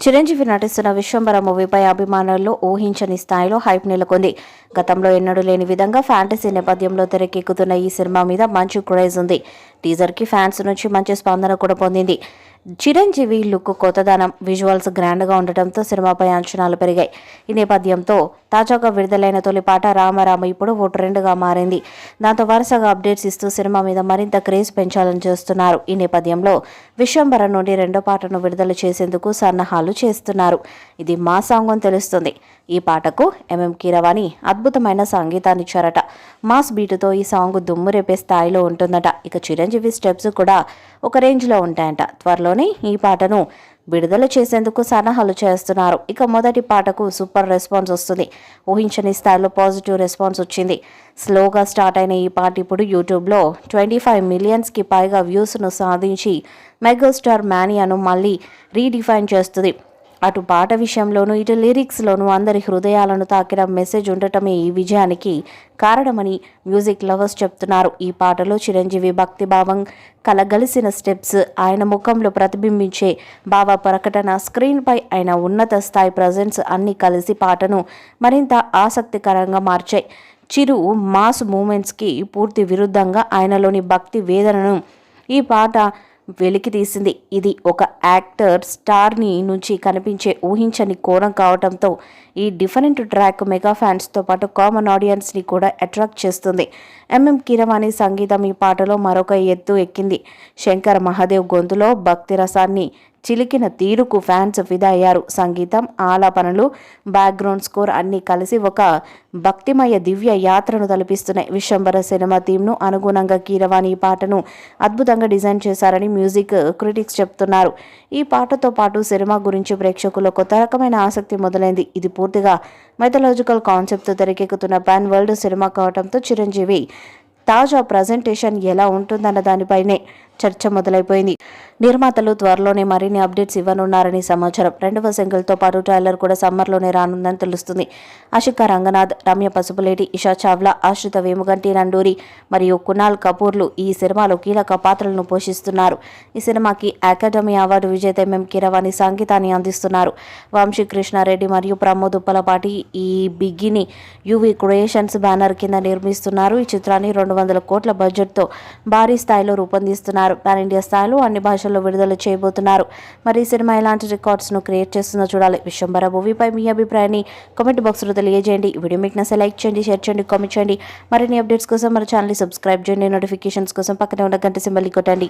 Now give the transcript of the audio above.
చిరంజీవి నటిస్తున్న విశ్వంబర మూవీపై అభిమానుల్లో ఊహించని స్థాయిలో హైప్ నెలకొంది. గతంలో ఎన్నడూ లేని విధంగా ఫ్యాంటసీ నేపథ్యంలో తెరకెక్కుతున్న ఈ సినిమా మీద మంచి క్రేజ్ ఉంది. టీజర్కి ఫ్యాన్స్ నుంచి మంచి స్పందన కూడా పొందింది. చిరంజీవి లుక్ కొత్తదనం, విజువల్స్ గ్రాండ్గా ఉండటంతో సినిమాపై అంచనాలు పెరిగాయి. ఈ నేపథ్యంతో తాజాగా విడుదలైన తొలి పాట రామరామ ఇప్పుడు ఓ ట్రెండ్గా మారింది. దాంతో వరుసగా అప్డేట్స్ ఇస్తూ సినిమా మీద మరింత క్రేజ్ పెంచాలని చేస్తున్నారు. ఈ నేపథ్యంలో విశ్వంబర నుండి రెండో పాటను విడుదల చేసేందుకు సన్నాహాలు చేస్తున్నారు. ఇది మా సాంగ్ అని తెలుస్తుంది. ఈ పాటకు కీరవాణి అద్భుతమైన సంగీతాన్ని ఇచ్చారట. మాస్ బీటుతో ఈ సాంగ్ దుమ్ము రేపే స్థాయిలో ఉంటుందట. ఇక చిరంజీవి స్టెప్స్ కూడా ఒక రేంజ్లో ఉంటాయంట. త్వరలోనే ఈ పాటను విడుదల చేసేందుకు సన్నాహాలు చేస్తున్నారు. ఇక మొదటి పాటకు సూపర్ రెస్పాన్స్ వస్తుంది. ఊహించని స్థాయిలో పాజిటివ్ రెస్పాన్స్ వచ్చింది. స్లోగా స్టార్ట్ అయిన ఈ పాట ఇప్పుడు యూట్యూబ్లో 25 మిలియన్స్కి పైగా వ్యూస్ను సాధించి మెగాస్టార్ మానియాను మళ్ళీ రీడిఫైన్ చేస్తుంది. అటు పాట విషయంలోనూ ఇటు లిరిక్స్లోనూ అందరి హృదయాలను తాకిన మెసేజ్ ఉండటమే ఈ విజయానికి కారణమని మ్యూజిక్ లవర్స్ చెప్తున్నారు. ఈ పాటలో చిరంజీవి భక్తిభావం కలగలిసిన స్టెప్స్, ఆయన ముఖంలో ప్రతిబింబించే భావ ప్రకటన, స్క్రీన్పై ఆయన ఉన్నత స్థాయి ప్రజెన్స్ అన్నీ కలిసి పాటను మరింత ఆసక్తికరంగా మార్చాయి. చిరు మాస్ మూమెంట్స్కి పూర్తి విరుద్ధంగా ఆయనలోని భక్తి వేదనను ఈ పాట వెలికి తీసింది. ఇది ఒక యాక్టర్ స్టార్ని నుంచి కనిపించే ఊహించని కోణం కావడంతో ఈ డిఫరెంట్ ట్రాక్ మెగా ఫ్యాన్స్తో పాటు కామన్ ఆడియన్స్ని కూడా అట్రాక్ట్ చేస్తుంది. కీరవాణి సంగీతం ఈ పాటలో మరొక ఎత్తు ఎక్కింది. శంకర్ మహాదేవ్ గొంతులో భక్తి రసాన్ని చిలికిన తీరుకు ఫ్యాన్స్ ఫిదా అయ్యారు. సంగీతం, ఆలాపనలు, బ్యాక్గ్రౌండ్ స్కోర్ అన్నీ కలిసి ఒక భక్తిమయ దివ్య యాత్రను తలపిస్తున్నాయి. విశ్వంబర సినిమా థీమ్ను అనుగుణంగా కీరవాణి ఈ పాటను అద్భుతంగా డిజైన్ చేశారని మ్యూజిక్ క్రిటిక్స్ చెప్తున్నారు. ఈ పాటతో పాటు సినిమా గురించి ప్రేక్షకుల్లో కొత్త రకమైన ఆసక్తి మొదలైంది. ఇది పూర్తిగా మైథలాజికల్ కాన్సెప్ట్తో తెరకెక్కుతున్న పాన్ వరల్డ్ సినిమా కావడంతో చిరంజీవి తాజా ప్రజెంటేషన్ ఎలా ఉంటుందన్న దానిపైనే చర్చ మొదలైపోయింది. నిర్మాతలు త్వరలోనే మరిన్ని అప్డేట్స్ ఇవ్వనున్నారని సమాచారం. రెండవ సింగిల్తో పాటు ట్రైలర్ కూడా సమ్మర్లోనే రానుందని తెలుస్తుంది. ఆషికా రంగనాథ్, రమ్య పసుపులేటి, ఇషా చావ్లా, ఆశ్రిత వేముగంటి నండూరి మరియు కునాల్ కపూర్లు ఈ సినిమాలో కీలక పాత్రలను పోషిస్తున్నారు. ఈ సినిమాకి అకాడమీ అవార్డు విజేత కీరవాణి సంగీతాన్ని అందిస్తున్నారు. వంశీ కృష్ణారెడ్డి మరియు ప్రమోద్ ఉప్పలపాటి ఈ బిగిని యువి క్రియేషన్స్ బ్యానర్ కింద నిర్మిస్తున్నారు. ఈ చిత్రాన్ని 200 కోట్ల బడ్జెట్తో భారీ స్థాయిలో రూపొందిస్తున్నారు. పాన్ ఇండియా స్థాయిలో అన్ని భాషల్లో విడుదల చేయబోతున్నారు. మరి ఈ సినిమా ఎలాంటి రికార్డ్స్ను క్రియేట్ చేస్తుందో చూడాలి. విశ్వంబర మూవీపై మీ అభిప్రాయాన్ని కామెంట్ బాక్స్లో తెలియజేయండి. ఈ వీడియో మీకు నచ్చితే లైక్ చేయండి, షేర్ చేయండి, కామెంట్ చేయండి. మరిన్ని అప్డేట్స్ కోసం మన ఛానల్ని సబ్స్క్రైబ్ చేయండి. నోటిఫికేషన్స్ కోసం పక్కనే ఉన్న గంట సింబల్ని కొట్టండి.